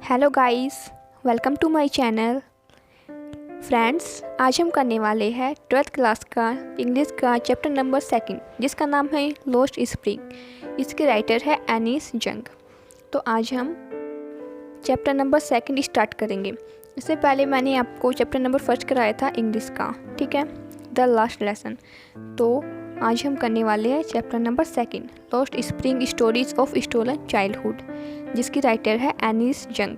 Hello guys, welcome to my channel. Friends, आज हम करने वाले हैं 12th क्लास का इंग्लिश का चैप्टर नंबर 2 जिसका नाम है लॉस्ट स्प्रिंग। इसके राइटर है एनिस जंग। तो आज हम चैप्टर नंबर 2 स्टार्ट करेंगे। इससे पहले मैंने आपको चैप्टर नंबर 1 कराया था इंग्लिश का, ठीक है, द लास्ट लेसन। तो आज हम करने वाले हैं chapter number 2 lost spring stories of stolen childhood, जिसकी राइटर है एनिस जंग।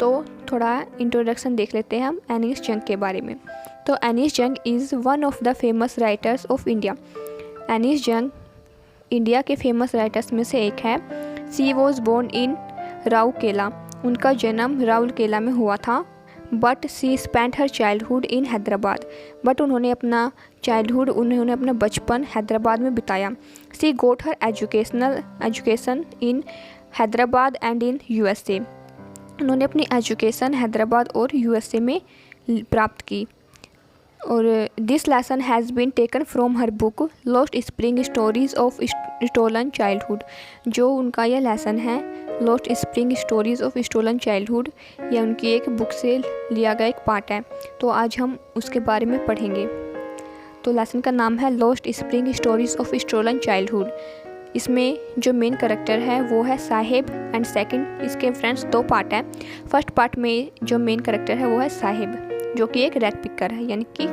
तो थोड़ा इंट्रोडक्शन देख लेते हैं हम एनिस जंग के बारे में। तो Anees Jung is one of the famous writers of India. Anees Jung India के फेमस राइटर्स में से एक है। She was born in Rourkela. उनका जन्म राउरकेला में हुआ था। But she spent her childhood in Hyderabad. But उन्होंने अपना बचपन हैदराबाद में बिताया। She got her education in Hyderabad and in USA. उन्होंने अपनी एजुकेशन हैदराबाद और यूएसए में प्राप्त की। और this lesson has been taken from her book lost spring stories of stolen childhood. जो उनका यह लेसन है lost spring stories of stolen childhood, यह उनकी एक बुक से लिया गया एक पार्ट है। तो आज हम उसके बारे में पढ़ेंगे। तो लेसन का नाम है lost spring stories of stolen childhood. इसमें जो मेन कैरेक्टर है वो है साहिब एंड सेकंड, इसके फ्रेंड्स 2 पार्ट हैं। फर्स्ट पार्ट में जो मेन कैरेक्टर है वो है साहिब, जो कि एक रैग पिकर है, यानी कि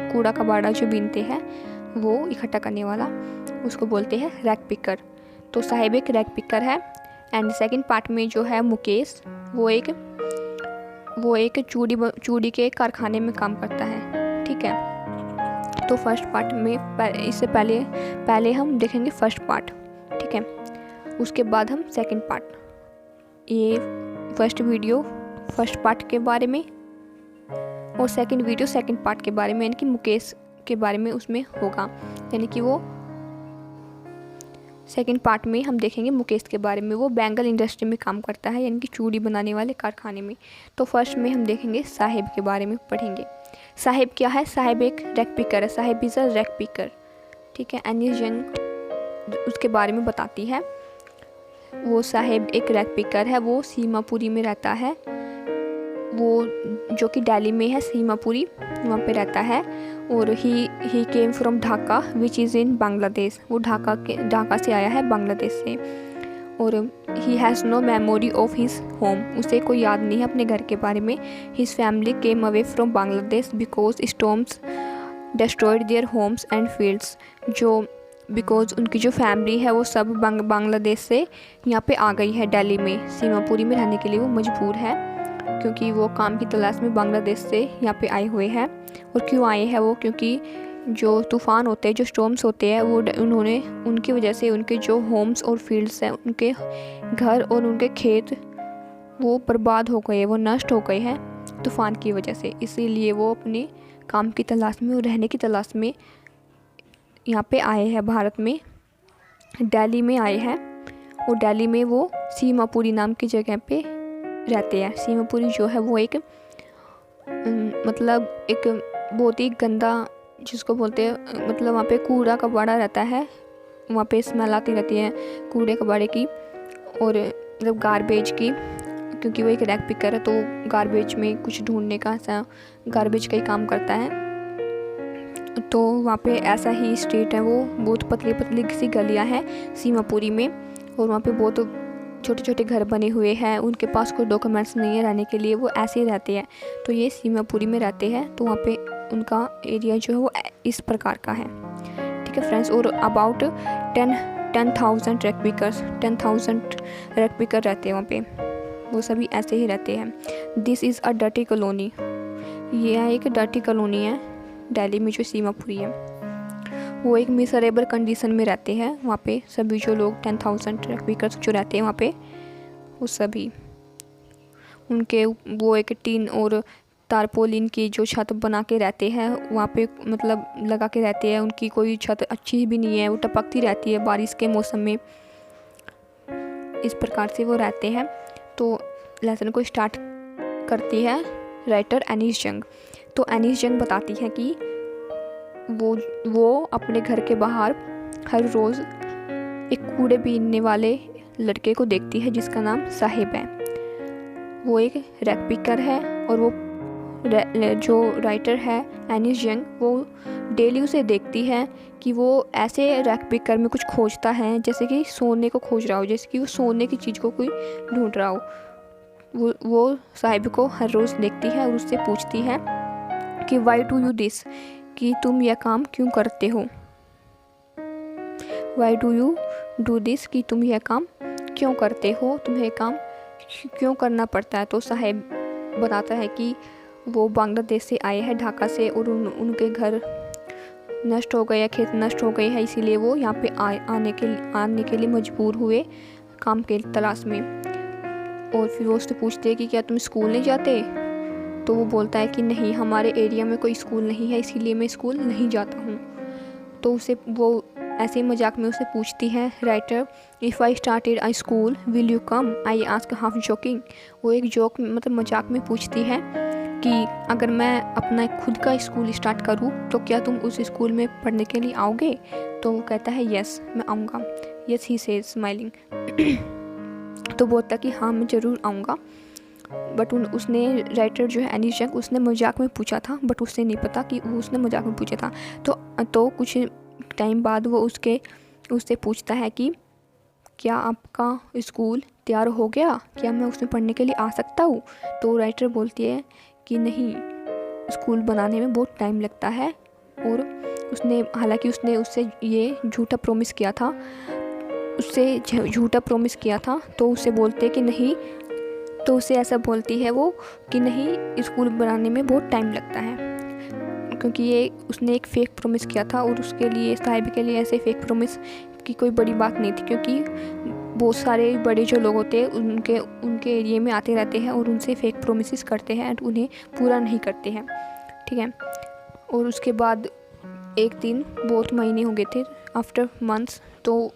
कूड़ा कबाड़ा जो बीनते हैं वो इकट्ठा करने वाला, उसको बोलते हैं रैग पिकर। तो साहिब एक रैग पिकर है। एंड सेकंड पार्ट में जो है मुकेश, वो एक चूड़ी के कारखाने में काम करता है, ठीक है। तो फर्स्ट पार्ट में इससे पहले हम देखेंगे फर्स्ट पार्ट, ठीक है, उसके बाद हम सेकंड पार्ट। ये फर्स्ट पार्ट के बारे में और सेकंड वीडियो सेकंड पार्ट के बारे में, यानी कि मुकेश के बारे में उसमें होगा। यानी कि वो सेकंड पार्ट में हम देखेंगे मुकेश के बारे में। वो बैंगल इंडस्ट्री में काम करता है, यानी कि चूड़ी बनाने वाले कारखाने में। तो फर्स्ट में हम देखेंगे साहिब के बारे में पढ़ेंगे। साहिब क्या है? साहिब एक रैग पिकर है। Sahib is a rag picker, ठीक है। एनिस जंग उसके बारे में बताती है। वो साहिब एक रैग पिकर है। वो सीमापुरी में रहता है, वो जो कि दिल्ली में है, सीमापुरी वहाँ पे रहता है। और he came from Dhaka which is in Bangladesh. वो ढाका से आया है, बांग्लादेश से। और he has no memory of his home. उसे कोई याद नहीं है अपने घर के बारे में। His family came away from Bangladesh because storms destroyed their homes and fields. Because उनकी जो फैमिली है वो सब बांग्लादेश से यहाँ पे आ गई है दिल्ली में। सीमापुरी में रहने के लिए वो मजबूर है, क्योंकि वो काम की तलाश में बांग्लादेश से यहाँ पे आए हुए हैं। और क्यों आए हैं वो? क्योंकि जो तूफ़ान होते हैं, जो स्टॉर्म्स होते हैं, वो उनकी वजह से उनके जो होम्स और फील्ड्स हैं, उनके घर और उनके खेत वो बर्बाद हो गए, वो नष्ट हो गए हैं तूफ़ान की वजह से। इसीलिए वो अपने काम की तलाश में और रहने की तलाश में यहाँ पे आए हैं, भारत में दिल्ली में आए हैं। और दिल्ली में वो सीमापुरी नाम की जगह पे रहते हैं। सीमापुरी जो है वो एक बहुत ही गंदा, जिसको बोलते हैं, मतलब वहाँ पे कूड़ा कबाड़ा रहता है। वहाँ पे स्मेल आती रहती है कूड़े कबाड़े की और मतलब गार्बेज की, क्योंकि वो एक रैग पिकर है। तो गार्बेज में कुछ ढूंढने का, ऐसा गार्बेज का ही काम करता है। तो वहाँ पे ऐसा ही स्ट्रीट है, वो बहुत पतली पतली सी गलियाँ हैं सीमापुरी में। और वहाँ पे बहुत छोटे छोटे घर बने हुए हैं। उनके पास कोई डॉक्यूमेंट्स नहीं है रहने के लिए, वो ऐसे ही रहते हैं। तो ये सीमापुरी में रहते हैं। तो वहाँ पे उनका एरिया जो है वो इस प्रकार का है, ठीक है फ्रेंड्स। और about 10,000 rag pickers 10,000 rag picker रहते हैं वहाँ पे। वो सभी ऐसे ही रहते हैं। This is a dirty colony. ये एक डर्टी कॉलोनी है दिल्ली में जो सीमापुरी है। वो एक मिसरेबल कंडीशन में रहते हैं वहाँ पे सभी जो लोग 10,000 रैग पिकर्स जो रहते हैं वहाँ पे, वो सभी उनके वो एक टीन और तारपोलिन की जो छत बना के रहते हैं वहाँ पे, मतलब लगा के रहते हैं। उनकी कोई छत अच्छी भी नहीं है, वो टपकती रहती है बारिश के मौसम में। इस प्रकार से वो रहते हैं। तो लेसन को स्टार्ट करती है राइटर एनिस जंग। तो एनिस जंग बताती है कि वो अपने घर के बाहर हर रोज़ एक कूड़े बीनने वाले लड़के को देखती है जिसका नाम साहिब है। वो एक रैक पिकर है और वो जो राइटर है एनिस यंग, वो डेली उसे देखती है कि वो ऐसे रैक पिकर में कुछ खोजता है जैसे कि सोने को खोज रहा हो, जैसे कि वो सोने की चीज़ को कोई ढूंढ रहा हो। वो साहिब को हर रोज़ देखती है और उससे पूछती है कि वाई डू यू दिस, कि तुम यह काम क्यों करते हो। Why do you do this, कि तुम यह काम क्यों करते हो, तुम्हें काम क्यों करना पड़ता है। तो साहिब बताता है कि वो बांग्लादेश से आए हैं, ढाका से, और उनके घर नष्ट हो गए हैं, खेत नष्ट हो गए हैं, इसीलिए वो यहाँ पे आने के लिए मजबूर हुए काम के तलाश में। और फिर वो उससे पूछते हैं कि क्या तुम स्कूल नहीं जाते। तो वो बोलता है कि नहीं, हमारे एरिया में कोई स्कूल नहीं है, इसीलिए मैं स्कूल नहीं जाता हूँ। तो उसे वो ऐसे ही मजाक में उसे पूछती है writer, if I started I school will you come, I ask half joking. वो एक जोक मतलब मजाक में पूछती है कि अगर मैं अपना खुद का स्कूल स्टार्ट करूँ तो क्या तुम उस स्कूल में पढ़ने के लिए आओगे। तो वो कहता है यस, मैं आऊँगा। Yes he says smiling. तो बोलता कि हाँ मैं ज़रूर आऊँगा। बट उसने राइटर जो है एनिस यंग, उसने मजाक में पूछा था, बट उससे नहीं पता कि वो उसने मजाक में पूछा था। तो कुछ टाइम बाद वो उससे पूछता है कि क्या आपका स्कूल तैयार हो गया, क्या मैं उसमें पढ़ने के लिए आ सकता हूँ। तो राइटर बोलती है कि नहीं, स्कूल बनाने में बहुत टाइम लगता है। और हालांकि उसने उससे ये झूठा प्रॉमिस किया था, तो उसे बोलते कि नहीं, तो उसे ऐसा बोलती है वो कि नहीं, स्कूल बनाने में बहुत टाइम लगता है, क्योंकि उसने एक फ़ेक प्रॉमिस किया था। और उसके लिए, साहिब के लिए ऐसे फ़ेक प्रॉमिस की कोई बड़ी बात नहीं थी, क्योंकि बहुत सारे बड़े जो लोग होते हैं उनके एरिया में आते रहते हैं और उनसे फ़ेक प्रोमिस करते हैं और उन्हें पूरा नहीं करते हैं, ठीक है। और उसके बाद एक दिन, बहुत महीने हो गए थे, आफ्टर मंथ्स, तो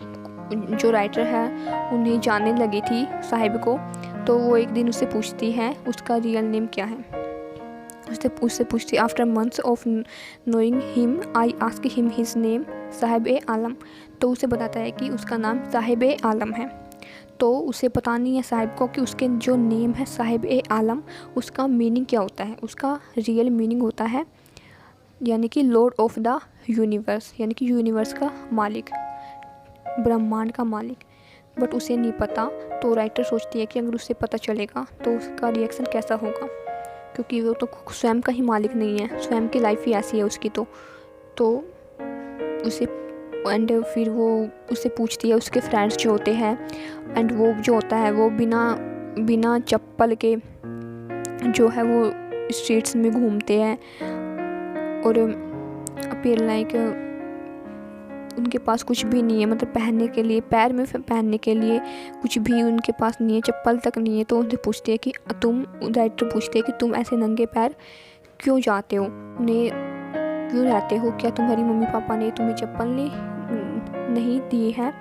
जो राइटर है उन्हें जानने लगी थी साहिब को। तो वो एक दिन उससे पूछती है उसका रियल नेम क्या है। उससे पूछती, after months of knowing him I ask him his name Sahib e Alam. तो उसे बताता है कि उसका नाम साहिब ए आलम है। तो उसे पता नहीं है साहिब को कि उसके जो नेम है साहिब ए आलम, उसका मीनिंग क्या होता है। उसका रियल मीनिंग होता है यानी कि लॉर्ड ऑफ द यूनिवर्स, यानी कि यूनिवर्स का मालिक, ब्रह्मांड का मालिक। बट उसे नहीं पता। तो राइटर सोचती है कि अगर उसे पता चलेगा तो उसका रिएक्शन कैसा होगा, क्योंकि वो तो स्वयं का ही मालिक नहीं है, स्वयं की लाइफ ही ऐसी है उसकी। तो उसे फिर वो उससे पूछती है उसके फ्रेंड्स जो होते हैं, एंड वो जो होता है वो बिना चप्पल के जो है वो स्ट्रीट्स में घूमते हैं और अपीयर लाइक उनके पास कुछ भी नहीं है, मतलब पहनने के लिए, पैर में पहनने के लिए कुछ भी उनके पास नहीं है, चप्पल तक नहीं है। तो उनसे पूछते हैं कि राइटर पूछते हैं कि तुम ऐसे नंगे पैर क्यों जाते हो, उन्हें क्यों रहते हो, क्या तुम्हारी मम्मी पापा ने तुम्हें चप्पल नहीं दी है,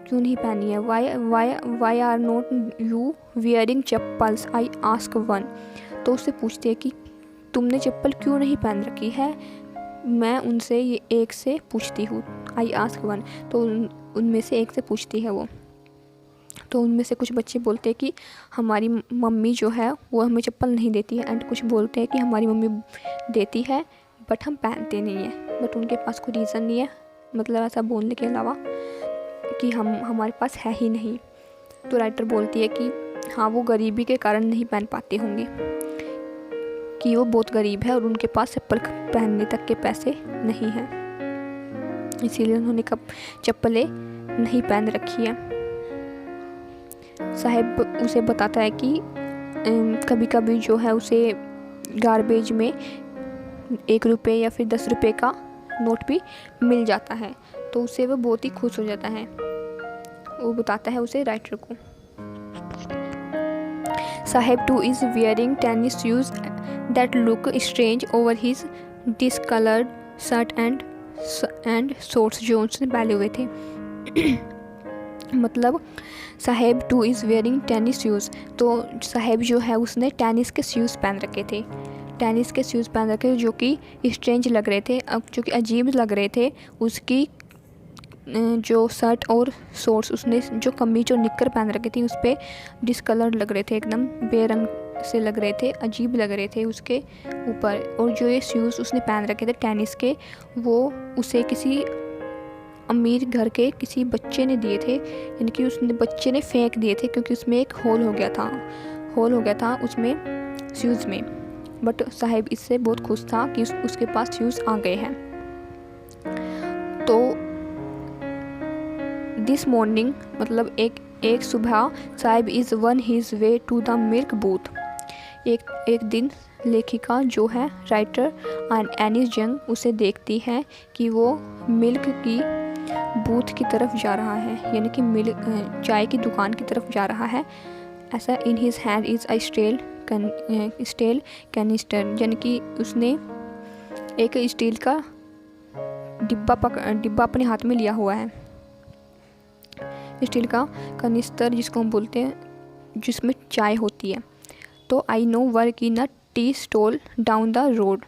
क्यों नहीं पहनी है। Why are not you wearing chappals, I ask one. तो उससे पूछते हैं कि तुमने चप्पल क्यों नहीं पहन रखी है, मैं उनसे ये एक से पूछती हूँ, आई आस्क वन। तो उनमें से एक से पूछती है वो। तो उनमें से कुछ बच्चे बोलते हैं कि हमारी मम्मी जो है वो हमें चप्पल नहीं देती है, एंड कुछ बोलते हैं कि हमारी मम्मी देती है बट हम पहनते नहीं हैं। बट उनके पास कोई रीज़न नहीं है, मतलब ऐसा बोलने के अलावा कि हमारे पास है ही नहीं। तो राइटर बोलती है कि हाँ, वो गरीबी के कारण नहीं पहन पाते होंगे, कि वो बहुत गरीब है और उनके पास चप्पल पहनने तक के पैसे नहीं हैं, इसीलिए उन्होंने चप्पलें नहीं पहन रखी है। साहिब उसे बताता है कि कभी कभी जो है उसे गार्बेज में 1 रुपये या फिर 10 रुपये का नोट भी मिल जाता है। तो उससे वो बहुत ही खुश हो जाता है। वो बताता है उसे राइटर को, Sahib two is wearing tennis shoes that look strange over his discoloured shirt and shorts जो उसने पहने हुए थे। मतलब Sahib two is wearing tennis shoes, तो साहिब जो है उसने टेनिस के शूज़ पहन रखे थे, टेनिस के शूज़ पहन रखे जो कि स्ट्रेंज लग रहे थे, जो कि अजीब लग रहे थे उसकी जो शर्ट और शॉर्ट्स, उसने जो कमीज और निक्कर पहन रखी थी उस पर डिसकलर्ड लग रहे थे, एकदम बेरंग से लग रहे थे, अजीब लग रहे थे उसके ऊपर। और जो ये शूज़ उसने पहन रखे थे टेनिस के, वो उसे किसी अमीर घर के किसी बच्चे ने दिए थे, यानी कि बच्चे ने फेंक दिए थे, क्योंकि उसमें एक होल हो गया था उसमें शूज़ में। बट साहिब इससे बहुत खुश था कि उसके पास शूज़ आ गए हैं। तो दिस मॉर्निंग मतलब एक सुबह, Saheb is on his way to the milk booth. एक दिन लेखिका जो है राइटर एनी जंग उसे देखती है कि वो मिल्क की बूथ की तरफ जा रहा है, यानी कि चाय की दुकान की तरफ जा रहा है। ऐसा in his hand is a steel canister, यानी कि उसने एक स्टील का डिब्बा अपने हाथ में लिया हुआ है, स्टील का कनिस्टर जिसको हम बोलते हैं, जिसमें चाय होती है। तो I know work in a tea stall down the road,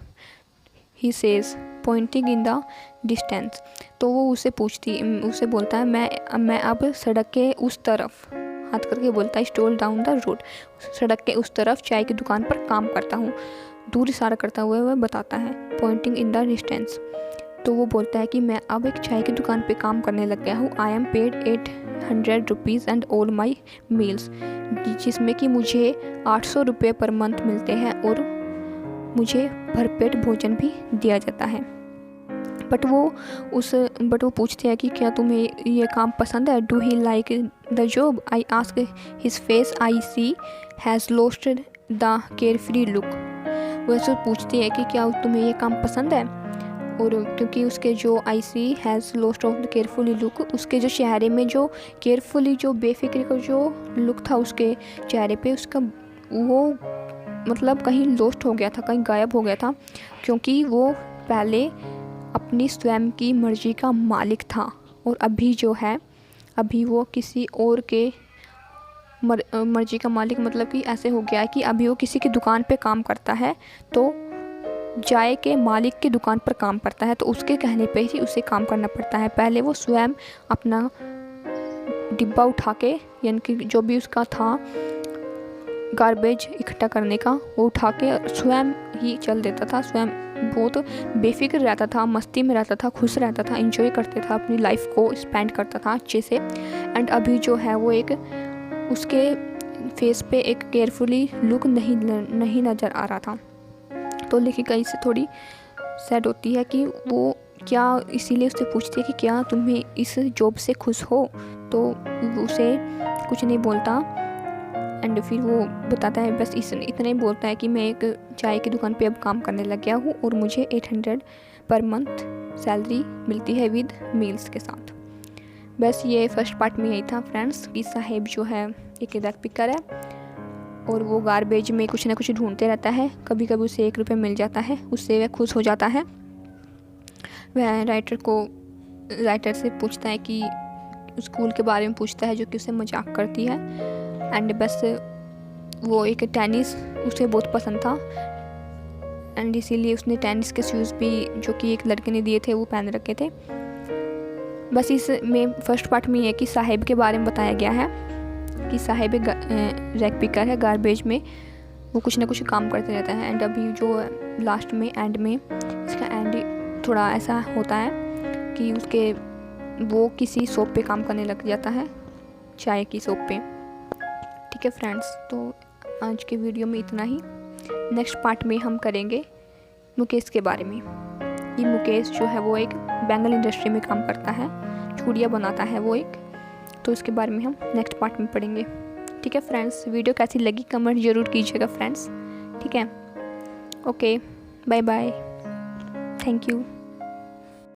he says pointing in the distance. तो वो उसे बोलता है मैं अब सड़क के उस तरफ, हाथ करके बोलता है स्टॉल डाउन द रोड, सड़क के उस तरफ चाय की दुकान पर काम करता हूँ। दूर इशारा करता हुआ वह बताता है पॉइंटिंग इन द डिस्टेंस। तो वो बोलता है कि मैं अब एक चाय की दुकान पे काम करने लग गया हूँ। I am paid 800 rupees and all my meals, जिसमें कि मुझे 800 रुपये पर मंथ मिलते हैं और मुझे भरपेट भोजन भी दिया जाता है। बट वो पूछते हैं कि क्या तुम्हें ये काम पसंद है, do he like the job. I ask his face I C has lost the carefree look. वैसे पूछती है कि क्या तुम्हें ये काम पसंद है, और क्योंकि उसके जो आई सी has lost of the carefully look, उसके जो चेहरे में जो केयरफुली जो बेफिक्र का जो लुक था उसके चेहरे पे, उसका वो मतलब कहीं लॉस्ट हो गया था, कहीं गायब हो गया था, क्योंकि वो पहले अपनी स्वयं की मर्ज़ी का मालिक था, और अभी वो किसी और के मर्ज़ी का मालिक, मतलब कि ऐसे हो गया है कि अभी वो किसी की दुकान पे काम करता है, तो चाय के मालिक की दुकान पर काम करता है, तो उसके कहने पे ही उसे काम करना पड़ता है। पहले वो स्वयं अपना डिब्बा उठा के, यानी कि जो भी उसका था गार्बेज इकट्ठा करने का, वो उठा के स्वयं ही चल देता था। स्वयं बहुत बेफिक्र रहता था, मस्ती में रहता था, खुश रहता था, एंजॉय करते था, अपनी लाइफ को स्पेंड करता था अच्छे से। एंड अभी जो है वो एक उसके फेस पे एक केयरफुली लुक नहीं नज़र आ रहा था। तो लेखिका इससे थोड़ी सैड होती है कि वो क्या, इसीलिए उससे पूछती है कि क्या तुम्हें इस जॉब से खुश हो, तो उसे कुछ नहीं बोलता। एंड फिर वो बताता है, बस इतना ही बोलता है कि मैं एक चाय की दुकान पे अब काम करने लग गया हूँ और मुझे 800 पर मंथ सैलरी मिलती है विद मील्स के साथ। बस ये फर्स्ट पार्ट में यही था फ्रेंड्स, कि साहिब जो है एक रैक पिकर है और वो गार्बेज में कुछ ना कुछ ढूंढते रहता है। कभी कभी उसे 1 रुपये मिल जाता है, उससे वह खुश हो जाता है। वह राइटर से पूछता है कि स्कूल के बारे में पूछता है, जो कि उसे मजाक करती है। एंड बस वो एक टेनिस उसे बहुत पसंद था, एंड इसीलिए उसने टेनिस के शूज़ भी जो कि एक लड़के ने दिए थे वो पहन रखे थे। बस इसमें फर्स्ट पार्ट में ये कि साहिब के बारे में बताया गया है कि साहिब एक रैक पिकर है, गार्बेज में वो कुछ ना कुछ काम करते रहता है। एंड अभी जो लास्ट में एंड में इसका एंड थोड़ा ऐसा होता है कि वो किसी शॉप पे काम करने लग जाता है, चाय की शॉप पे। ठीक है फ्रेंड्स, तो आज के वीडियो में इतना ही। नेक्स्ट पार्ट में हम करेंगे मुकेश के बारे में। ये मुकेश जो है वो एक बैंगल इंडस्ट्री में काम करता है, चूड़ियाँ बनाता है वो एक, तो इसके बारे में हम नेक्स्ट पार्ट में पढ़ेंगे। ठीक है फ्रेंड्स, वीडियो कैसी लगी कमेंट ज़रूर कीजिएगा फ्रेंड्स। ठीक है, okay, bye bye, thank you.